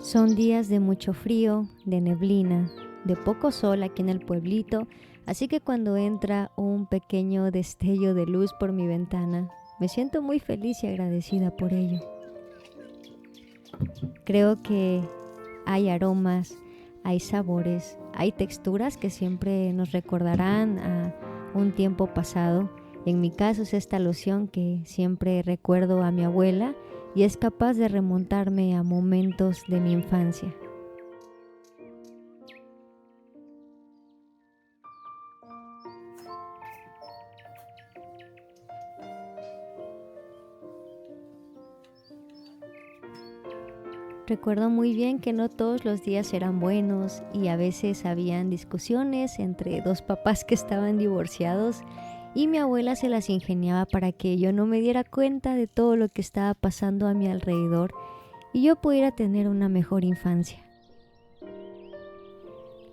Son días de mucho frío, de neblina, de poco sol aquí en el pueblito, así que cuando entra un pequeño destello de luz por mi ventana, me siento muy feliz y agradecida por ello. Creo que hay aromas, hay sabores, hay texturas que siempre nos recordarán a un tiempo pasado. En mi caso es esta loción que siempre recuerdo a mi abuela y es capaz de remontarme a momentos de mi infancia. Recuerdo muy bien que no todos los días eran buenos y a veces habían discusiones entre dos papás que estaban divorciados y mi abuela se las ingeniaba para que yo no me diera cuenta de todo lo que estaba pasando a mi alrededor y yo pudiera tener una mejor infancia.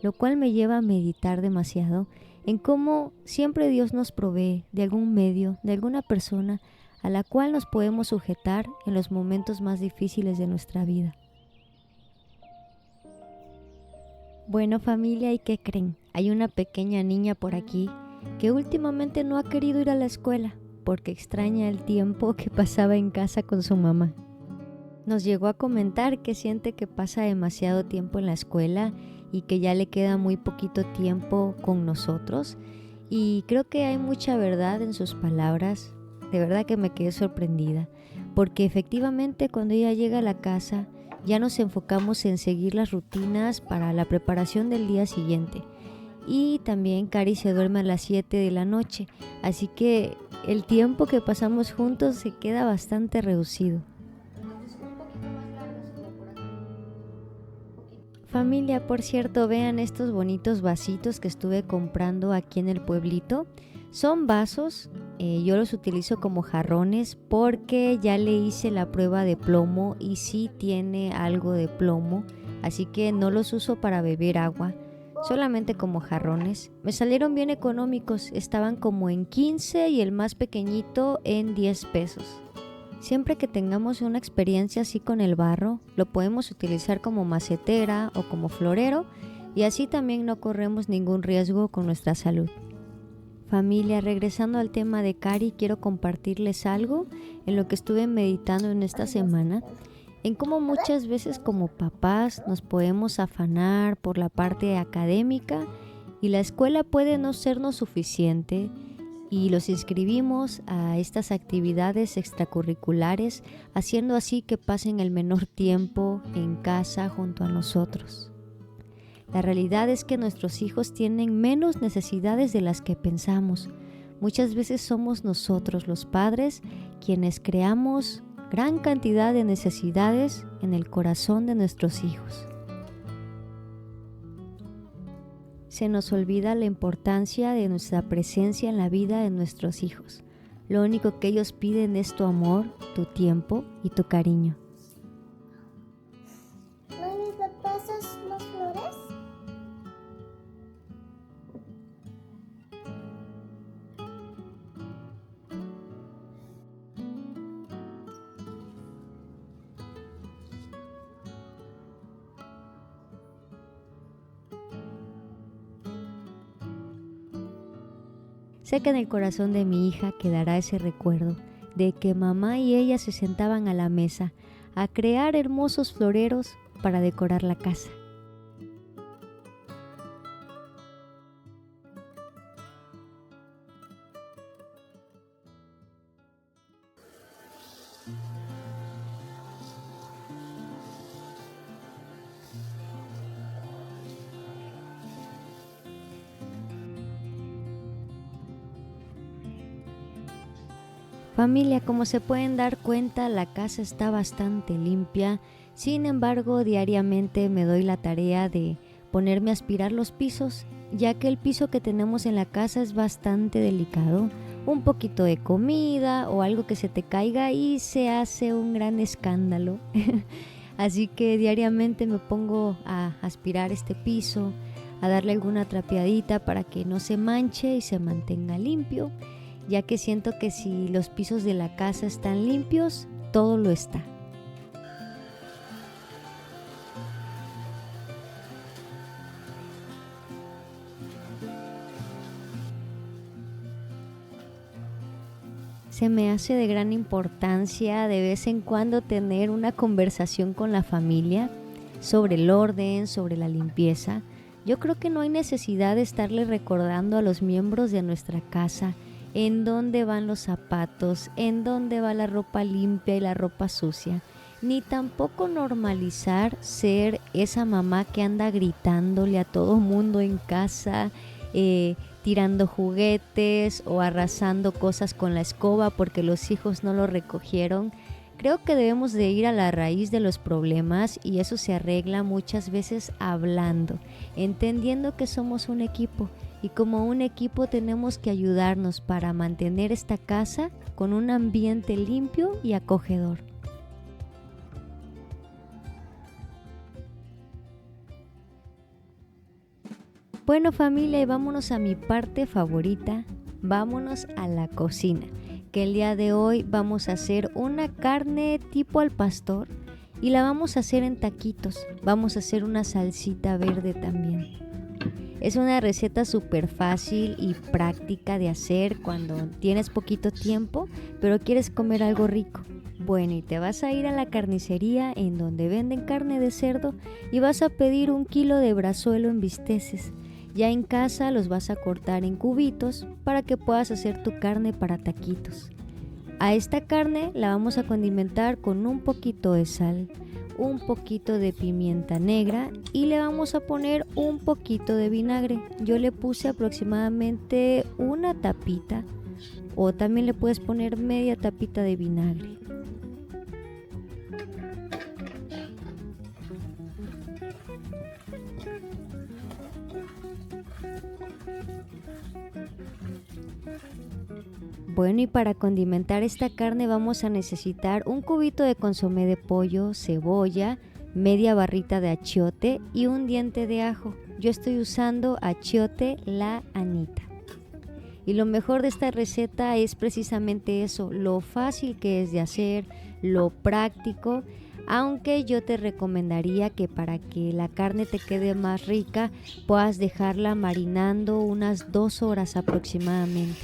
Lo cual me lleva a meditar demasiado en cómo siempre Dios nos provee de algún medio, de alguna persona a la cual nos podemos sujetar en los momentos más difíciles de nuestra vida. Bueno, familia, ¿y qué creen? Hay una pequeña niña por aquí que últimamente no ha querido ir a la escuela porque extraña el tiempo que pasaba en casa con su mamá. Nos llegó a comentar que siente que pasa demasiado tiempo en la escuela y que ya le queda muy poquito tiempo con nosotros, y creo que hay mucha verdad en sus palabras. De verdad que me quedé sorprendida, porque efectivamente cuando ella llega a la casa ya nos enfocamos en seguir las rutinas para la preparación del día siguiente. Y también Cari se duerme a las 7 de la noche, así que el tiempo que pasamos juntos se queda bastante reducido. Familia, por cierto, vean estos bonitos vasitos que estuve comprando aquí en el pueblito. Son vasos, yo los utilizo como jarrones porque ya le hice la prueba de plomo y sí tiene algo de plomo, así que no los uso para beber agua, solamente como jarrones. Me salieron bien económicos, estaban como en 15 y el más pequeñito en 10 pesos. Siempre que tengamos una experiencia así con el barro, lo podemos utilizar como macetera o como florero y así también no corremos ningún riesgo con nuestra salud. Familia, regresando al tema de Cari, quiero compartirles algo en lo que estuve meditando en esta semana, en cómo muchas veces como papás nos podemos afanar por la parte académica y la escuela puede no sernos suficiente, y los inscribimos a estas actividades extracurriculares, haciendo así que pasen el menor tiempo en casa junto a nosotros. La realidad es que nuestros hijos tienen menos necesidades de las que pensamos. Muchas veces somos nosotros, los padres, quienes creamos gran cantidad de necesidades en el corazón de nuestros hijos. Se nos olvida la importancia de nuestra presencia en la vida de nuestros hijos. Lo único que ellos piden es tu amor, tu tiempo y tu cariño. Mami, ¿me pasas las flores? Sé que en el corazón de mi hija quedará ese recuerdo de que mamá y ella se sentaban a la mesa a crear hermosos floreros para decorar la casa. Familia, como se pueden dar cuenta, la casa está bastante limpia. Sin embargo, diariamente me doy la tarea de ponerme a aspirar los pisos, ya que el piso que tenemos en la casa es bastante delicado. Un poquito de comida o algo que se te caiga y se hace un gran escándalo. Así que diariamente me pongo a aspirar este piso, a darle alguna trapeadita para que no se manche y se mantenga limpio, ya que siento que si los pisos de la casa están limpios, todo lo está. Se me hace de gran importancia de vez en cuando tener una conversación con la familia sobre el orden, sobre la limpieza. Yo creo que no hay necesidad de estarle recordando a los miembros de nuestra casa en dónde van los zapatos, en dónde va la ropa limpia y la ropa sucia, ni tampoco normalizar ser esa mamá que anda gritándole a todo mundo en casa, tirando juguetes o arrasando cosas con la escoba porque los hijos no lo recogieron. Creo que debemos de ir a la raíz de los problemas y eso se arregla muchas veces hablando, entendiendo que somos un equipo y como un equipo tenemos que ayudarnos para mantener esta casa con un ambiente limpio y acogedor. Bueno familia, y vámonos a mi parte favorita, vámonos a la cocina, que el día de hoy vamos a hacer una carne tipo al pastor y la vamos a hacer en taquitos, vamos a hacer una salsita verde también. Es una receta súper fácil y práctica de hacer cuando tienes poquito tiempo, pero quieres comer algo rico. Bueno, y te vas a ir a la carnicería en donde venden carne de cerdo y vas a pedir 1 kilo de brazuelo en bisteces. Ya en casa los vas a cortar en cubitos para que puedas hacer tu carne para taquitos. A esta carne la vamos a condimentar con un poquito de sal, un poquito de pimienta negra y le vamos a poner un poquito de vinagre. Yo le puse aproximadamente una tapita o también le puedes poner media tapita de vinagre. Bueno, y para condimentar esta carne vamos a necesitar un cubito de consomé de pollo, cebolla, media barrita de achiote y un diente de ajo. Yo estoy usando achiote La Anita. Y lo mejor de esta receta es precisamente eso, lo fácil que es de hacer, lo práctico, aunque yo te recomendaría que para que la carne te quede más rica puedas dejarla marinando unas 2 horas aproximadamente.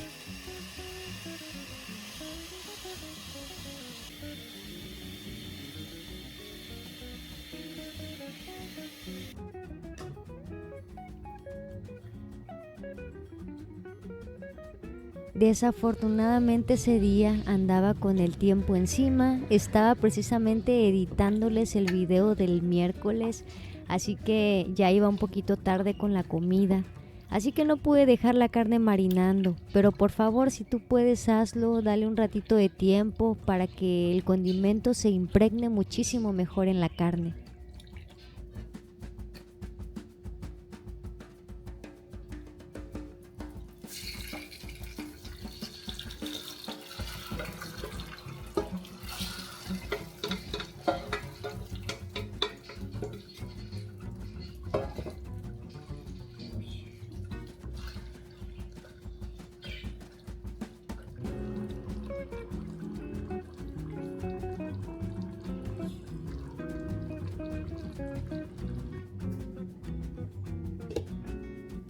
Desafortunadamente ese día andaba con el tiempo encima, estaba precisamente editándoles el video del miércoles, así que ya iba un poquito tarde con la comida, así que no pude dejar la carne marinando, pero por favor si tú puedes hazlo, dale un ratito de tiempo para que el condimento se impregne muchísimo mejor en la carne.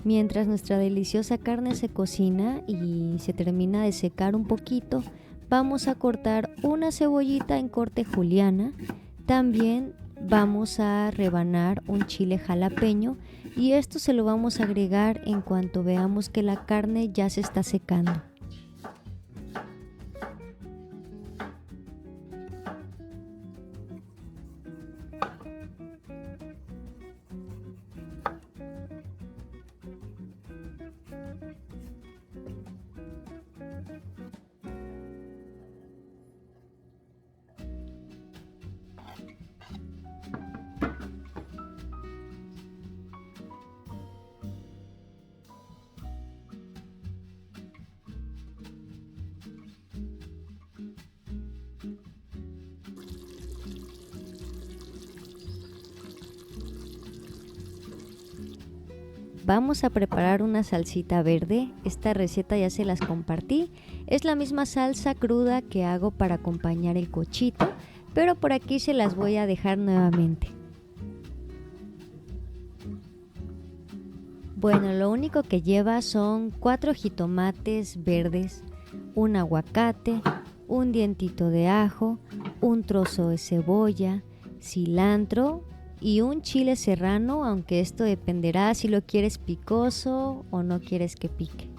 Mientras nuestra deliciosa carne se cocina y se termina de secar un poquito, vamos a cortar una cebollita en corte juliana. También vamos a rebanar un chile jalapeño y esto se lo vamos a agregar en cuanto veamos que la carne ya se está secando. Vamos a preparar una salsita verde, esta receta ya se las compartí, es la misma salsa cruda que hago para acompañar el cochito, pero por aquí se las voy a dejar nuevamente. Bueno, lo único que lleva son 4 jitomates verdes, un aguacate, un dientito de ajo, un trozo de cebolla, cilantro y un chile serrano, aunque esto dependerá si lo quieres picoso o no quieres que pique.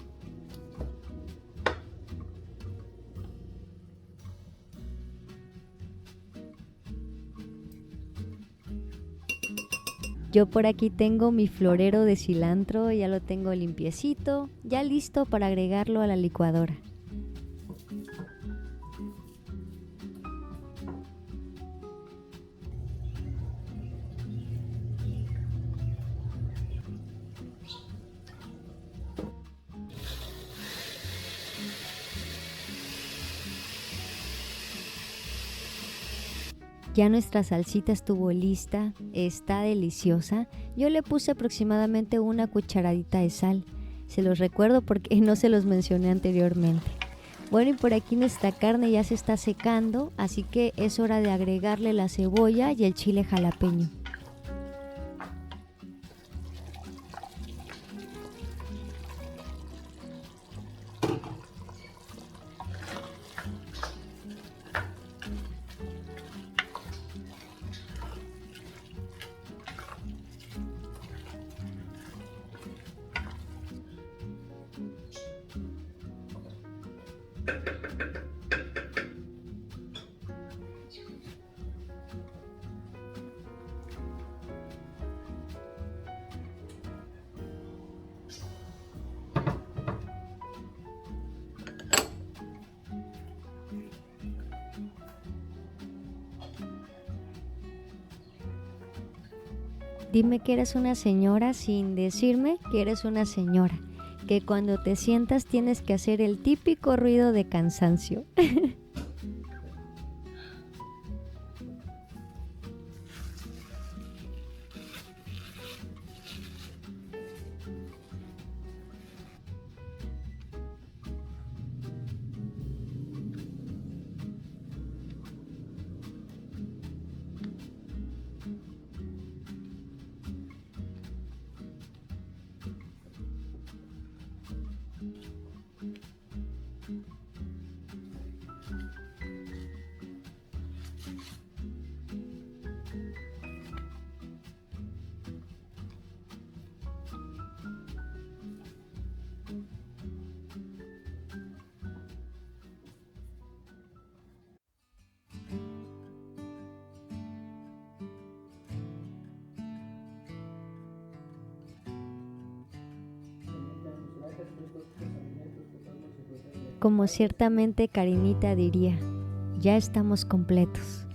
Yo por aquí tengo mi florero de cilantro, ya lo tengo limpiecito, ya listo para agregarlo a la licuadora. Ya nuestra salsita estuvo lista, está deliciosa. Yo le puse aproximadamente una cucharadita de sal. Se los recuerdo porque no se los mencioné anteriormente. Bueno, y por aquí nuestra carne ya se está secando, así que es hora de agregarle la cebolla y el chile jalapeño. Dime que eres una señora sin decirme que eres una señora, que cuando te sientas tienes que hacer el típico ruido de cansancio. Como ciertamente Karinita diría, ya estamos completos.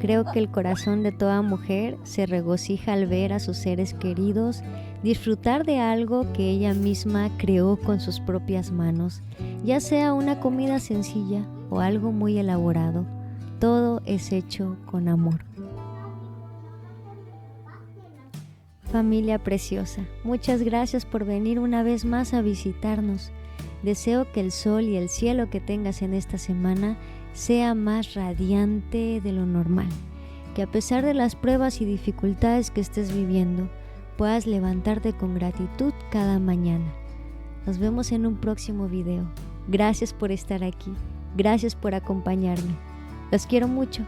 Creo que el corazón de toda mujer se regocija al ver a sus seres queridos disfrutar de algo que ella misma creó con sus propias manos, ya sea una comida sencilla o algo muy elaborado. Todo es hecho con amor. Familia preciosa, muchas gracias por venir una vez más a visitarnos. Deseo que el sol y el cielo que tengas en esta semana sea más radiante de lo normal, que a pesar de las pruebas y dificultades que estés viviendo, puedas levantarte con gratitud cada mañana. Nos vemos en un próximo video. Gracias por estar aquí, gracias por acompañarme. Los quiero mucho.